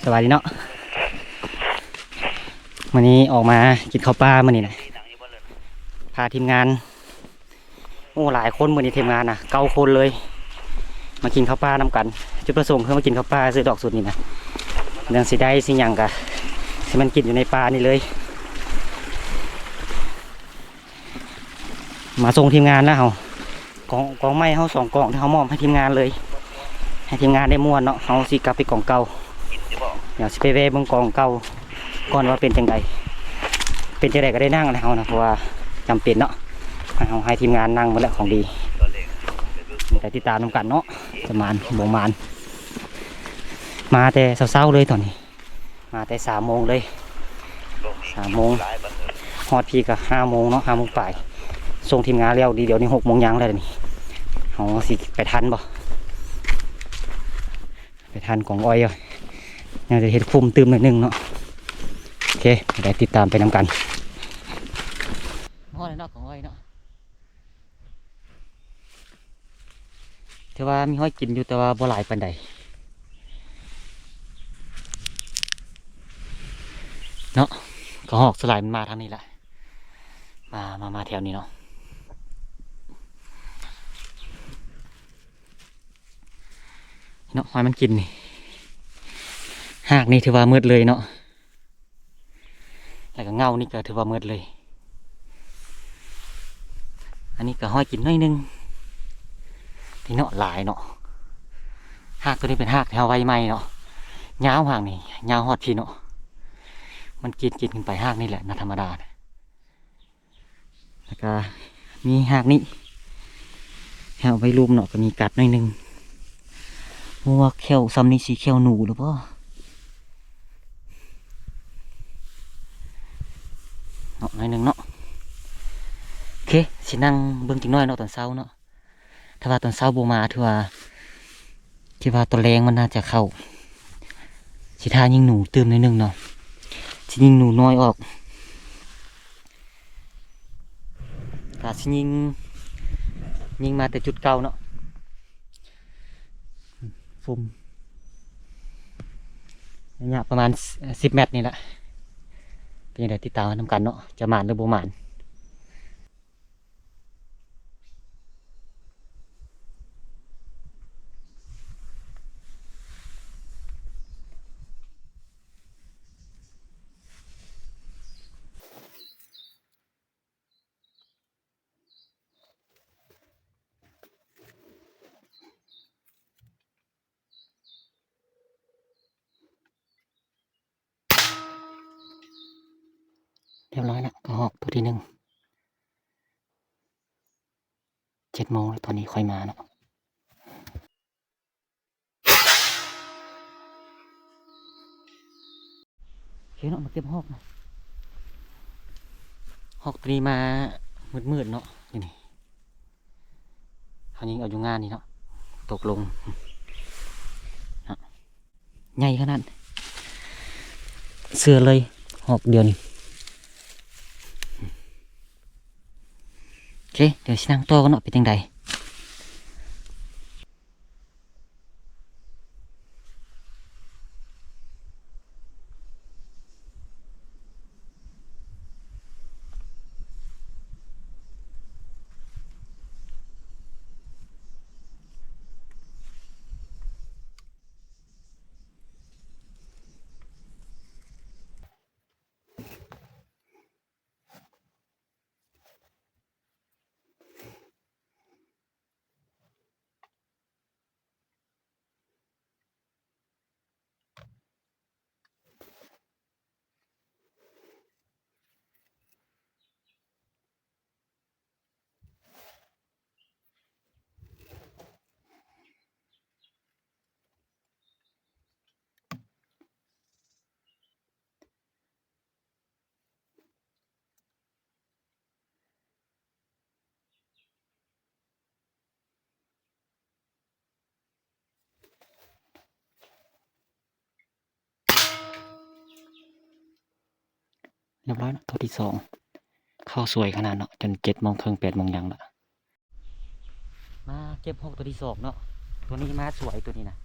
สวัสดีเนาะวันนี้ออกมากินข้าวปลามื่อนี้นะพาทีมงานโอ้หลายคนมื่อนี้ทีมงานนะ9 คนเลยมากินข้าวปลานำกันจุดประสงค์คือมากินข้าวปลาซื้อดอกสุดนี่นะเรื่องสิได้สิ่งอย่างกะที่มันกินอยู่ในปลานี่เลยมาส่งทีมงานแล้วเขากองไม้เขา2 กล่องที่เขามอบให้ทีมงานเลยให้ทีมงานได้ม่วนเนาะเขาสิกลับไปกล่องเก่าเดี๋ยวสิไปเวะเบิ่งกล่องเก่าก่อนว่าเป็นจังใดเป็นจังใดก็ได้นั่งนะเขานะเพราะว่าจำเป็นเนาะเอาให้ทีมงานนั่งมาแล้วของดีแต่ติดตามนำกันเนาะจะมานบ่มานมาแต่เช้าๆเลยตอนนี้มาแต่3 โมงเลย3 โมงฮอดพี่ก็5 โมงเนาะ5 โมงปลายส่งทีมงานแล้วดีเดี๋ยวนี้6 โมงยังแล้วนี่เขาสิไปทันบ่ไปทันของอ้อยอ่ะน่าจะเห็นคุมตื่มหน่อยนึงเนาะโอเคเดี๋ยวติดตามไปนำกันห้อยเนาะของอ้อยเนาะถือว่ามีห้อยกินอยู่แต่ว่าบ่หลายปานใดเนาะก็หอกสลายมันมาทางนี้แหละมาแถวนี้เนาะเนาะหอยมันกินนี่หากนี่ถือว่ามืดเลยเนาะแล้วก็เงานี่ก็ถือว่ามืดเลยอันนี้ก็ห้อยกินน้อยนึงที่เนาะหลายเนาะหากตัวนี้เป็นหากแถวไวไหมเนาะยาวห่างนี่ยาวฮอดพี่เนาะมันกินขึ้นไปหากนี่แหละนะธรรมดาแล้วก็มีหากนี้แถวไวรูมเนาะก็มีกัดน้อยนึงมัวเขียวซ้ำนี่สีเขียวหนูหรือเปล่าเนาะน้อยนึงเนาะโอเคสินั่งเบิ่งจังน้อยเนาะตอนเช้าเนาะถ้าว่าตอนเช้าโบมาถือว่าคิดว่าตัวแรงมันน่าจะเข้าสิทายิงหนูเติมนิดนึงเนาะสิยิงหนูน้อยออกถ้าสิยิงมาแต่จุดเก่าเนาะฟุ่มระยะประมาณ10 เมตรนี่แหละเป็นยังไงติดตามนำกันเนาะจะหมานหรือโบหมานเรียบร้อยแล้วก็หอกตัวที่1 7 โมงแล้วตอนนี้ค่อยมาเนาะโอเคเนาะมาเก็บหอกนะหอกตัวนี้มามืดๆเนาะนี่เขายิงเอาอยู่งานนี่เนาะตกลงใหญ่ขนาดเสือเลยหอกเดียวนี่โอเคเดี๋ยวสินั่งต่อกันเนาะเป็นยังไงเรียบร้อยเนาะตัวที่2เข้าสวยขนาดเนาะจน7 โมงครึ่ง8 โมงยังละมาเก็บหอกตัวที่2เนาะตัวนี้มาสวยตัวนี้นะ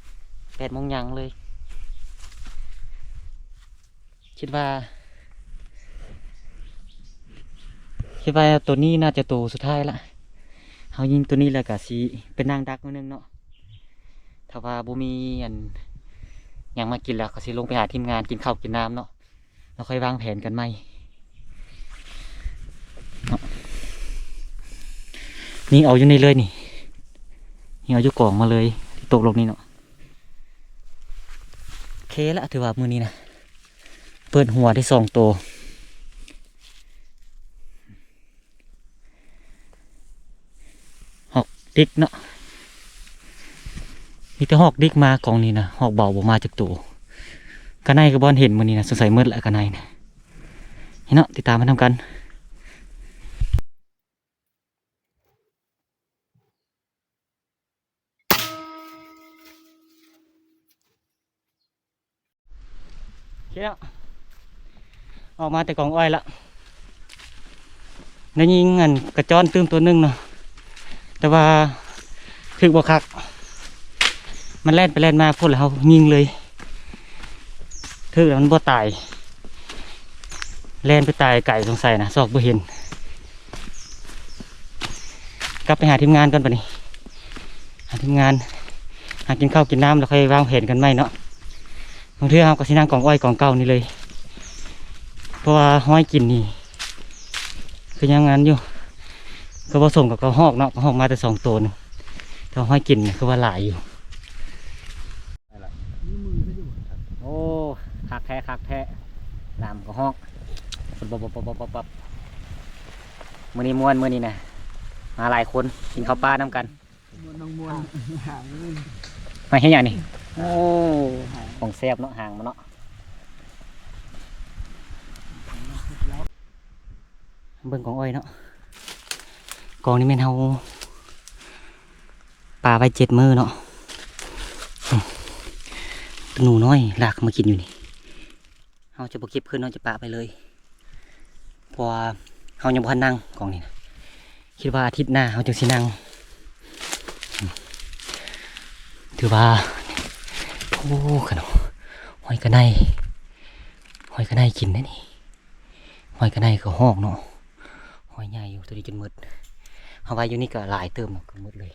8 โมงยังเลย คิดว่าตัวนี้น่าจะตัวสุดท้ายละเขายิงตัวนี้แล้วก็สิเป็นนางดักนิดนึงเนาะถ้าว่าบ่มีอันยังมากินแล้วก็สิลงไปหาทีมงานกินข้าวกินน้ำเนาะเราค่อยวางแผนกันใหม่นี่เอาอยู่ในเลยนี่เอาอยู่กล่องมาเลยที่ตกลงนี่เนาะโอเคละถือว่ามือนี้นะเปิดหัวได้2 ตัวหอกดิกเนาะมีแต่หอกดิกมากล่องนี้นะหอกเบาบ่มาจากตัวกระไนกับบอลเห็นมือนี้นะสงสัยมืดแล้วกระไนนะนี่เนาะติดตามมาทำกันโอเคแล้วออกมาแต่กองอ้อยละในยิงเงินกระจอนตื้มตัวนึงเนาะแต่ว่าถึกบ่คักมันแล่นไปแล่นมาพูดแล้วยิงเลยถึกแล้วมันบ่ตายแล่นไปตายไก่สงสัยนะซอกบ่เห็นกลับไปหาทีมงานกันปะนี่หาทีมงานหากินข้าวกินน้ำแล้วค่อยวางแผนกันไหมเนาะบางทีเราก็สินั่งกองอ้อยกองเก่านี่เลยเพราะว่าห้อยกินนี่คือยังงั้นอยู่ก็ผสมกับกระหอกเนาะกระหอกมาแต่2 ตัวนึงแต่ห้อยกินคือว่าหลายอยู่โอ้คักแท้น้ำกระหอกปับมือนี้ม้วนมือนี้นะมาหลายคนกินข้าวปลาน้ำกันมาให้อย่างนี้โอ้ของแซ่บเนาะห่างมาเนาะเบิ่งของอ้อยเนาะกองนี้แม่นเฮาปลาไป7 มื้อเนาะหนูน้อยลากมากินอยู่นี่เฮาจะบ่เก็บขึ้นเนาะจะปลาไปเลยเพราะว่าเฮายังบ่ทันนั่งกองนี้นะคิดว่าอาทิตย์หน้าเฮาจะสินั่งถือว่าโอ้ขนมหอยกระไนกินนะนี่หอยกระไนก็หอกเนาะหอยใหญ่อยู่ตัวนี้จนหมดเอาไว้อยู่นี่ก็หลายเติมก็หมดเลย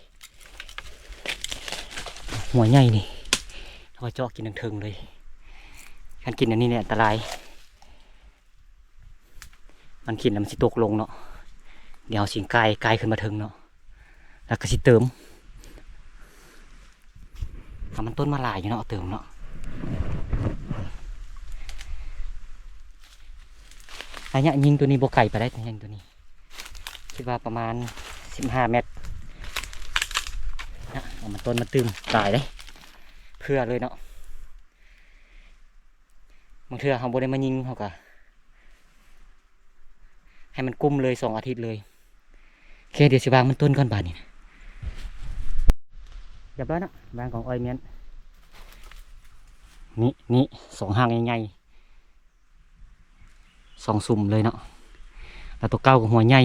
หัวใหญ่นี่เอาไว้เจาะกินถึงเลยการกินอันนี้เนี่ยอันตรายมันกินแล้วมันสิตกลงเนาะเดี๋ยวสิ่งกายขึ้นมาถึงเนาะแล้วก็สิเติมมันต้นมาหลายอยู่เนาะเติมเนาะระยะยิงตัวนี้โบไก่ไปได้ยิงตัวนี้คิดว่าประมาณ15 เมตรนะมันต้นมาตึมตายเลยเพื่อเลยเนาะบางเทื่อเขาโบได้มายิงเขาก็ให้มันกุ้มเลย2 อาทิตย์เลยโอเคเดี๋ยวสิวางมันต้นก่อนบาดนี้เรียบร้อยนะวางของอ้อยเมียนนี่2 หางใหญ่ๆ2 สุ่มเลยเนาะแล้วตัวเก้ากับหัวใหญ่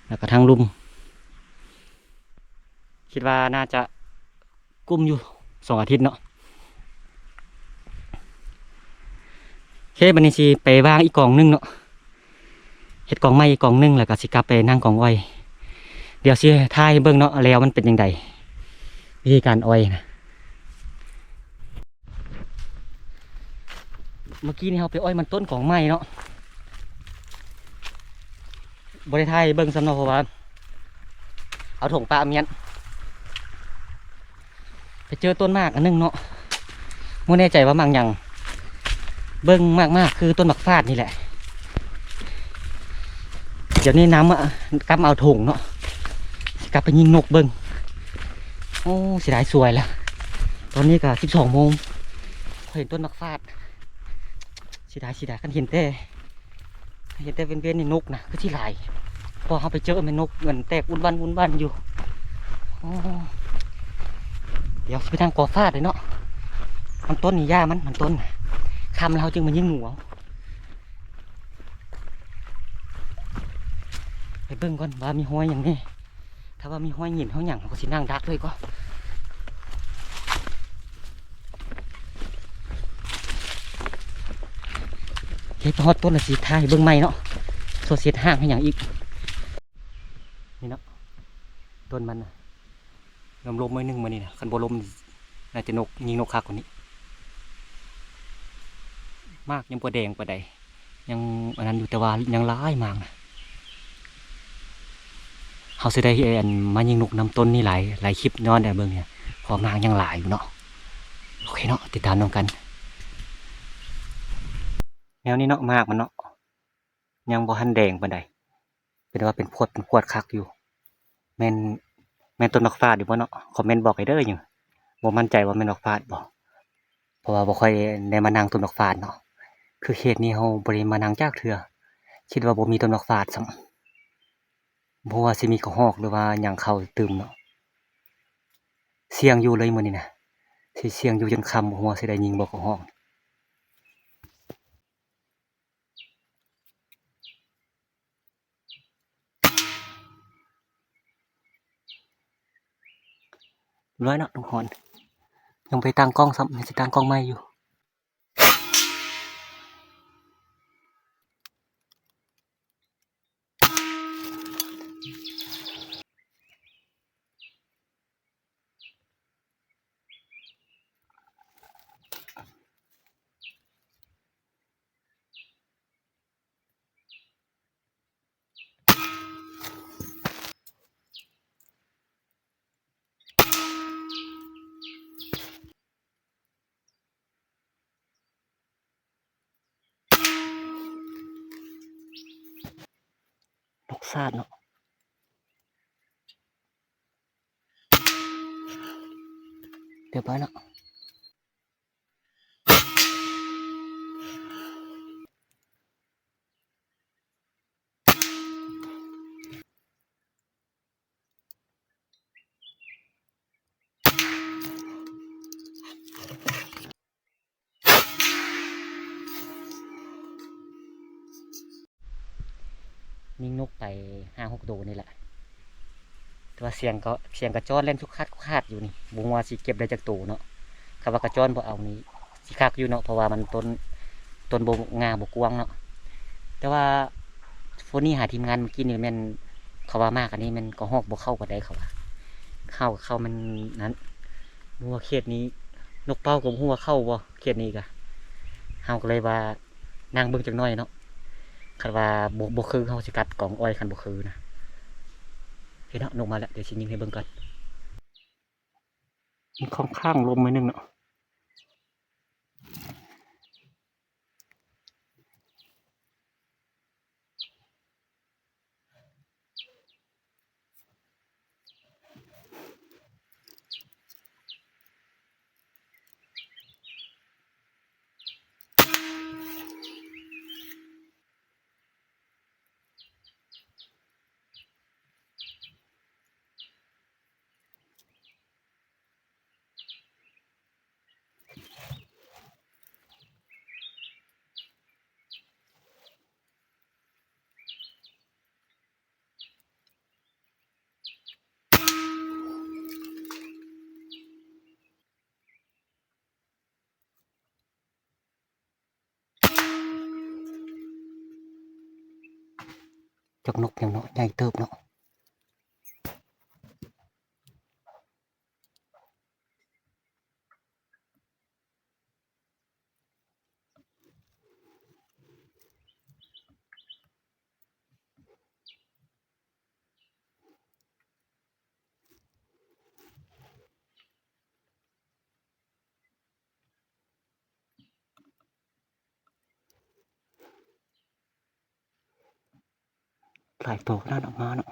แล้วก็ทางลุ่มคิดว่าน่าจะกุ้มอยู่2 อาทิตย์เนาะโอเคบันนี้สิไปวางอีกกล่องนึงเนาะเห็ดกล่องไม้อีกกล่องนึงแล้วก็สิกลับไปนั่งกล่องอ้อยเดี๋ยวสิถ่ายเบิ่งเนาะแล้วมันเป็นยังไงวิธีการอ้อยนะเมื่อกี้นี่เราไปอ้อยมันต้นของไม้เนาะบริไทยเบิ่งสำเนาเพราะว่าเอาถุงปลาเมียนไปเจอต้นมากอันนึงเนาะไม่แน่ใจว่ามังยังเบิ่งมากคือต้นหมักฟาดนี่แหละเดี๋ยวนี้น้ำกำเอาถุงเนาะกลับไปยิงนกเบิ่งโอ้เสียดายสวยแล้วตอนนี้ก็12 โมงเห็นต้นหมักฟาดเสียดายกันเห็นแต่เป็นนี่นกนะก็ที่หลายพอเขาไปเจอมันนกเหมือนแตกวุ่นวันอยู่เดี๋ยวไปทางกอฟาดเลยเนาะมันต้นนี่หญ้ามันต้นคำเราจึงมันยิ่งหนูไปเบิ่งก่อนว่ามีห้อยอย่างนี้ถ้าว่ามีห้อยหินเขาอย่างเขาก็สินั่งดักเลยก็ เฮ็ดฮอดต้นละสีท้ายเบิ่งใหม่เนาะโซเสียดห้างให้อย่างอีกนี่เนาะต้นมันน่ะลมไว้นึงมานี่นะคันบ่ลมน่าจะนกยิงนกคักกว่านี้มากยังบ่แดงปานใดยังอันนั้นอยู่แต่ว่ายังร้ายมากนะเฮาสิได้อันมายิงนกนำต้นนี่หลายคลิปย้อนได้เบิ่งเนี่ยพอมากยังหลายอยู่เนาะโอเคเนาะติดตามนำกันแนวนี้เนาะมากมันเนาะยังบ่ทันแดงปานใดเป็นว่าเป็นพวดคักอยู่แม่นแม่นต้นมะฟ้าอยู่บ่เนาะคอมเมนต์บอกให้เด้ออยู่บ่มั่นใจว่าแม่นมะฟ้าบ่เพราะว่าบ่ค่อยได้มานั่งต้นมะฟ้าเนาะคือเขตนี้เฮาบ่ได้มานั่งจักเทื่อคิดว่าบ่มีต้นมะฟ้าซ้ำบ่ว่าสิมีกระรอกหรือว่าหยังเข้าตึมเนาะเสี่ยงอยู่เลยมื้อนี้นะสิเสี่ยงอยู่จนค่ำบ่ฮู้ว่าสิได้ยิงบ่กระรอกร้อยเนาะทุกคนยังไปตั้งกล้องซ้ำยังสิตั้งกล้องใหม่อยู่นกซาดเนาะเรียบร้อยเนาะยิงนกไป5-6ตัวนี่แหละแต่ว่าเสียงกระจ้อนเล่นทุกคาดอยู่นี่บ่ฮู้ว่าสิเก็บได้จักตัวเนาะคำว่ากระจ้อนบ่เอานี่สิคักอยู่เนาะเพราะว่ามันต้นบ่งาบ่กว้างเนาะแต่ว่าฝนนี้หาทีมงานเมื่อกี้นี่แม่นเขาว่ามากอันนี้มันก็ฮอกบ่เข้าปานใดเขาว่าเข้ามันนั้นบ่ว่าเขตนี้นกเป้าก็บ่ฮู้ว่าเข้าบ่เขตนี้ก็เฮาก็เลยว่านั่งเบิ่งจักหน่อยเนาะคันว่าบ่คือเฮาสิกัดกองอ้อยคันบ่คือนะเฮ็ดเนาะนกมาแล้วเดี๋ยวสิยิงให้เบิ่งก่อนมันค่อนข้างลมไว้นึงเนาะจกนกอย่างเนาะใหญ่เติบเนาะหลายตัวน่าออกมาเนาะ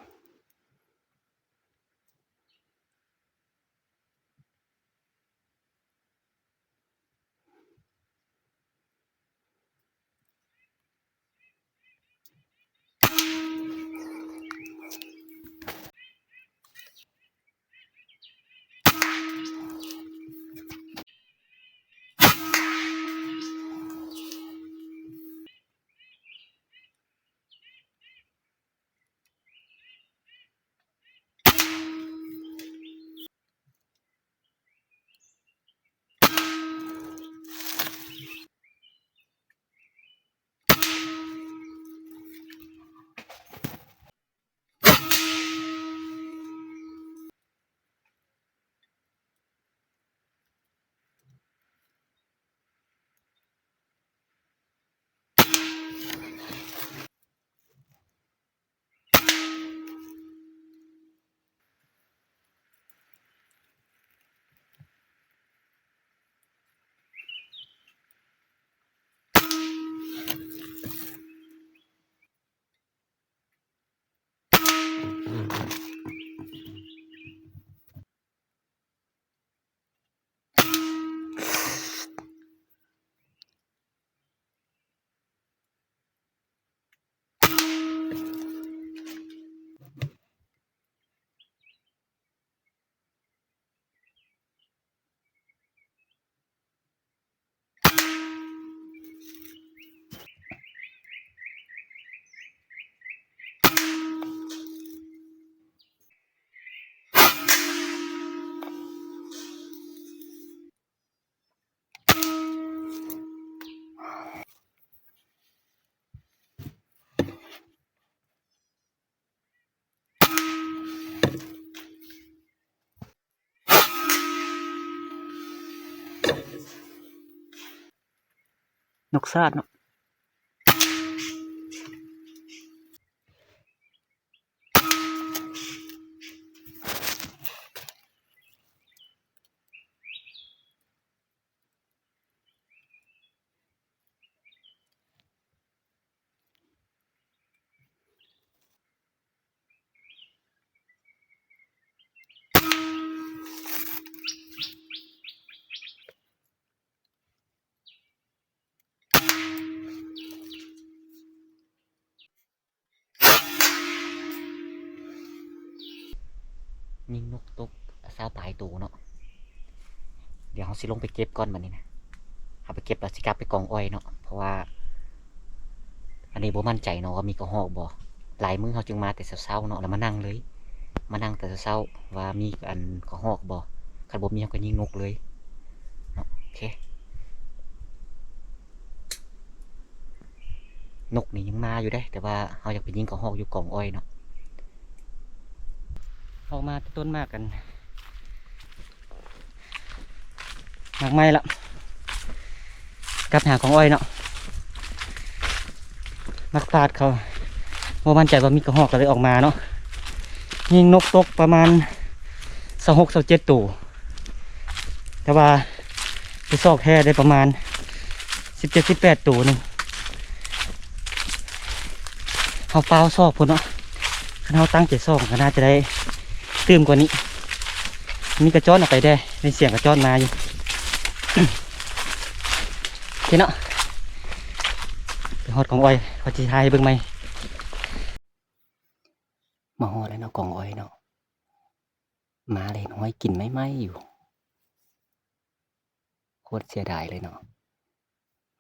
นกซาดเนาะยิงนกตกซาปลายตูเนาะเดี๋ยวเขาสิลงไปเก็บก่อนวันนี้นะเอาไปเก็บแล้วสิกลับไปกองอ้อยเนาะเพราะว่าอันนี้บ่มั่นใจเนาะว่ามีกระหอกบ่หลายมื้อเขาจึงมาแต่เช้าๆเนาะแล้วมานั่งเลยมานั่งแต่เช้าๆว่ามีอันกระหอกบ่คันบ่มีเขาก็ยิงนกเลยเนาะโอเคนกนี่ยังมาอยู่ได้แต่ว่าเขาอยากไปยิงกระหอกอยู่กองอ้อยเนาะออกมาต้นมากกันมากไม้ละกลับหาของอ้อยเนาะมักตาดเขาว่ามั่นใจว่ามีกระหอกก็เลยออกมาเนาะยิงนกตกประมาณ26-27ตัวแต่ว่าไปซอกแค่ได้ประมาณ17-18ตัวนึงเขาเฝ้าซอกพุ่นเนาะเขาตั้งใจซอกก็น่าจะได้ตื่มกว่านี้มีกระจ้อนออกไปได้ในเสียงกระจ้อนมาอยู่ โอเคเนาะไปฮอดของอ้อยพอจีทายเบิ่งไหมมาฮอดแล้วเนาะกองอ้อยเนาะมาเลยน้อยกินไม่อยู่โคตรเสียดายเลยเนาะ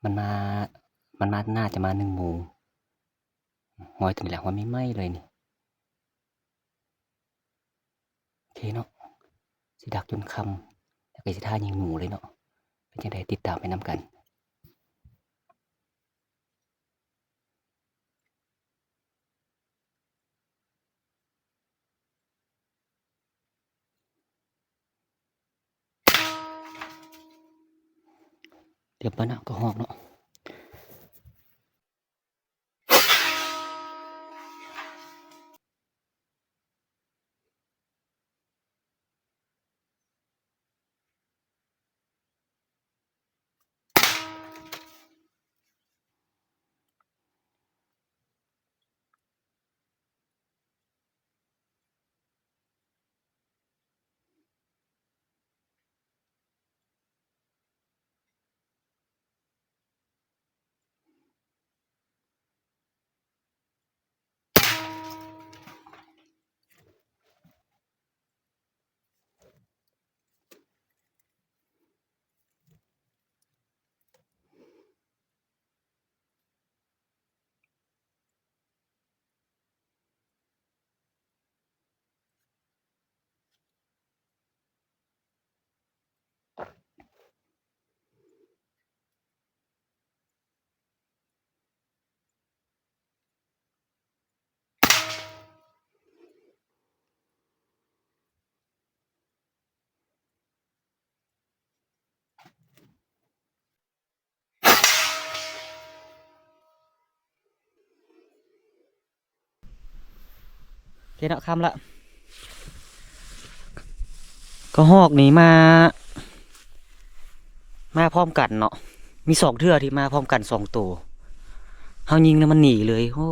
มันมาน่าจะมา1 โมงหอยถึงแล้วว่าไม่ไหม้เลยนี่โอเคเนาะสิดักจนคำแล้วก็สิท่ายิงหนูเลยเนาะเป็นจังไดติดตามไปนำกันเดี๋ยวปะนะก็หอกเนาะโอเคเนาะคำละก็หอกนี่มาพร้อมกันเนาะมี2 เทื่อที่มาพร้อมกัน2 ตัวเขายิงแล้วมันหนีเลยโอ้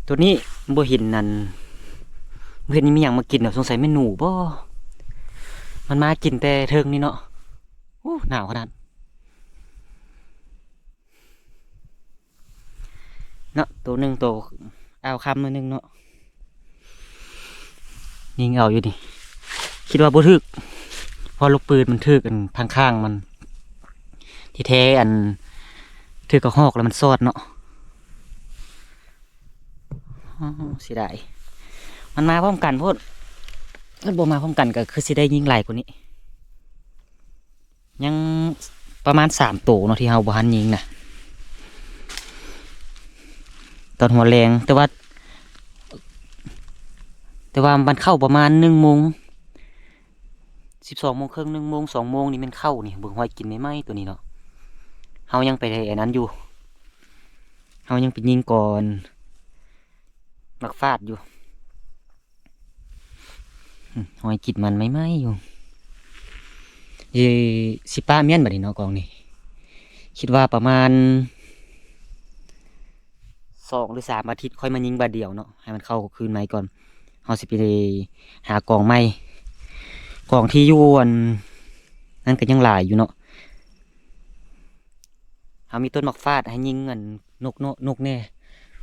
ตัวนี้บ่เห็นนั่นบ่เห็นมีหยังมากินเนาะสงสัยแม่นหนูบ่มันมากินแต่เทิงนี่เนาะโอ้หนาวขนาดเนาะตัวหนึ่งตัวเอาคำตัวหนึ่งเนาะยิงเอาอยู่ดิคิดว่าบ่ถึกพอลูกปืนมันถึกกันข้างๆมันที่แท้อันถึกกระหอกแล้วมันซอดเนาะเสียดายมันมาพร้อมกันพูดมันบ่มาพร้อมกันก็คือสิได้ยิงหลายกว่านี้ยังประมาณ3 ตัวเนาะที่เฮาบ่ทันยิงนะตอนหัวแรงแต่ว่ามันเข้าประมาณ1 โมง 12:30 1:00 2:00นี่มันเข้านี่เบิ่งหอยกินไหมตัวนี้เนาะเฮายังไปไอ้นั้นอยู่เฮายังไปยิงก่อนมักฟาดอยู่หอยกินมันไหมอยู่สิป้าเมียนบัดนี้เนาะกองนี่คิดว่าประมาณ2 หรือ 3 อาทิตย์ค่อยมายิงบาดเดียวเนาะให้มันเข้าคืนไหมก่อนเฮาสิไปหากองไม้กองที่อยู่อันนั่นก็ยังหลายอยู่เนาะเฮามีต้นมักฟาดให้ยิงอันนกแน่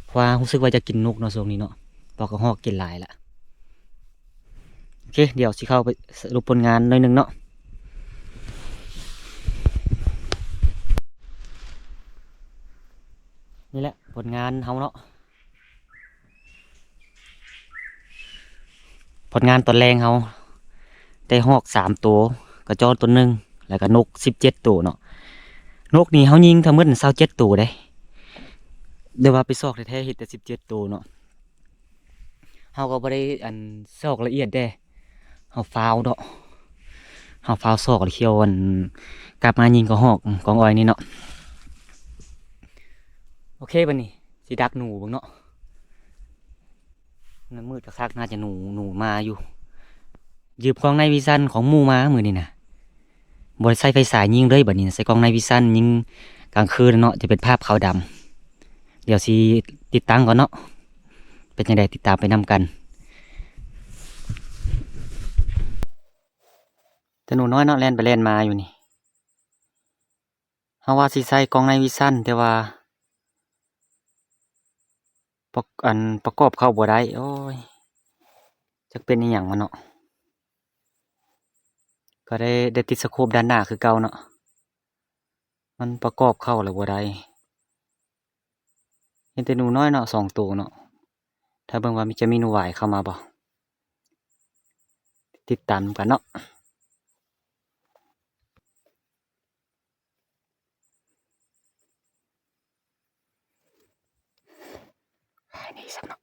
เพราะว่ารู้สึกว่าจะกินนกเนาะช่วงนี้เนาะปอกกระหอกกินหลายละโอเคเดี๋ยวสิเข้าไปสรุปผลงานหน่อยนึงเนาะนี่แหละผลงานเฮาเนาะผลงานตอนแรงเฮาได้หอก3 ตัวกระจอกตัวหนึ่งแล้วก็นก17 ตัวเนาะนกนี่เฮายิงทั้งหมด27 ตัวได้เดี๋ยวว่าไปซอกแท้ๆเห็นแต่17 ตัวเนาะเฮาก็บ่ได้อันซอกละเอียดเด้เฮาฟาวเนาะเฮาฟาวซอกเขียวอันกลับมายิงก็หอกกองอ้อยนี่เนาะโอเคบัดนี้สิดักหนูเบิ่งเนาะมันมืดคักๆน่าจะหนูมาอยู่ยืมกล้องในวิชั่นของหมู่มามื้อนี้น่ะบ่ได้ใส่ไฟฉายยิงเลยบัดนี้ใส่กล้องในวิชั่นยิงกลางคืนเนาะจะเป็นภาพขาวดำเดี๋ยวสิติดตั้งก่อนเนาะเป็นจังไดติดตามไปนำกันแต่หนูน้อยเนาะแล่นไปแล่นมาอยู่นี่เฮาว่าสิใส่กล้องในวิชั่นแต่ว่าประกอบเข้าบ่ได้โอ้ยจักเป็นอีหยังวะเนาะก็ได้ติดสโคปด้านหน้าคือเก่าเนาะมันประกอบเข้าแล้วบ่ได้เห็นแต่หนูน้อยเนาะ2 ตัวเนาะถ้าเบิ่งว่าจะมีหนูหวายเข้ามาบ่ติดตามกันเนาะนี่สักเนาะ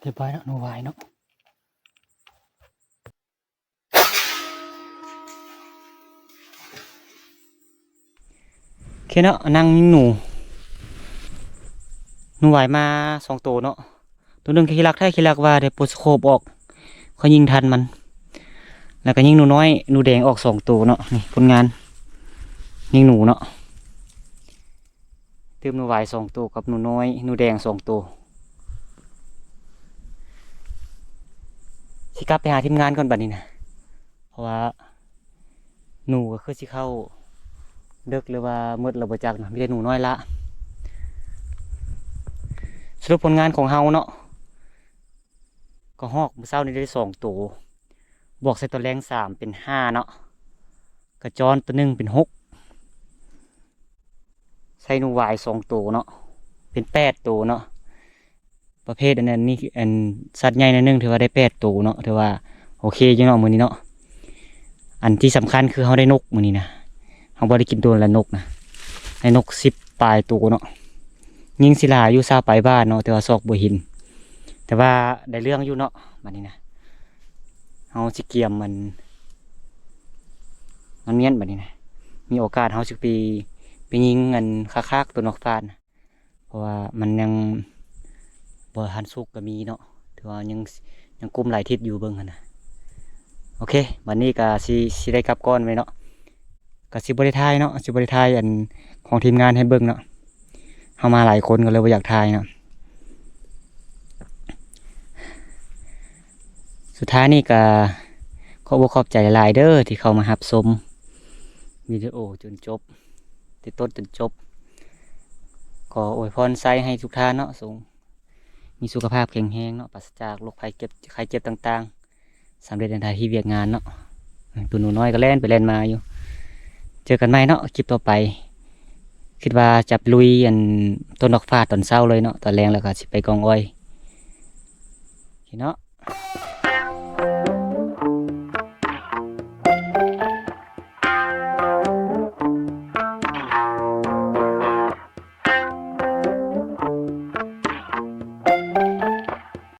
เรียบร้อยเนาะหนูหวายเนาะโอเคเนาะนั่งยิงหนูหวายมา2 ตัวเนาะตัวหนึ่งขี้รักว่าได้ปลดสโคปออกเขายิงทันมันแล้วก็ยิงหนูน้อยหนูแดงออก2 ตัวเนาะนี่ผลงานยิงหนูเนาะเติมหนูหวาย2 ตัวกับหนูน้อยหนูแดง2 ตัวสิกลับไปหาทีมงานก่อนบัดนี้นะเพราะว่าหนูก็คือสิเข้าเดึกหรือว่ามืดระเบิดจักนะไม่ได้หนูน้อยละสรุปผลงานของเฮาเนาะก็หอกเมื่อเช้านี้ได้2 ตัวบวกใส่ตัวแรง3เป็น5เนาะกระจอนตัวหนึ่งเป็น6ใส่หนูหวาย2 ตัวเนาะเป็น8 ตัวเนาะประเภทอันนั้นนี่อันสัตว์ใหญ่นั่นนึงถือว่าได้8 ตัวเนาะถือว่าโอเคจังเนาะมื้อนี้เนาะอันที่สำคัญคือเขาได้นกมื้อนี้นะเขาบ่ได้กินตัวละนกนะได้นก10 ปลายตัวเนาะยิงศิลาอยู่ซาปลายบ้านเนาะแต่ว่าซอกบ่เห็นแต่ว่าได้เรื่องอยู่เนาะบัดนี้นะเขาสิเกียมมันเมียนบัดนี้นะมีโอกาสเขาสิไปยิงเงินคักๆตัวนกฟาดนะเพราะว่ามันยังบ่ทันสุกก็มีเนาะถือว่ายังกุมหลายทิศอยู่เบิ่งหั่นนะโอเควันนี้ก็สิได้กลับก่อนไว้เนาะก็สิบ่ได้ถ่ายเนาะสิบ่ได้ถ่ายอันของทีมงานให้เบิ่งเนาะเฮามาหลายคนก็เลยบ่อยากถ่ายเนาะสุดท้ายนี่ก็ขอบใจหลายๆเด้อที่เข้ามารับชมวิดีโอจนจบติดต้นจนจบขออวยพรใส่ให้ทุกท่านเนาะมีสุขภาพแข็งแรงเนาะปราศจากโรคภัยไข้เจ็บต่างๆสำเร็จในทางที่เวียกงานเนาะตัวหนูน้อยก็เล่นไปเล่นมาอยู่เจอกันใหม่เนาะคลิปต่อไปคิดว่าจะลุยอันต้นดอกฟ้าตอนเช้าเลยเนาะตอนแรงแล้วก็สิไปกองอ้อยเนาะ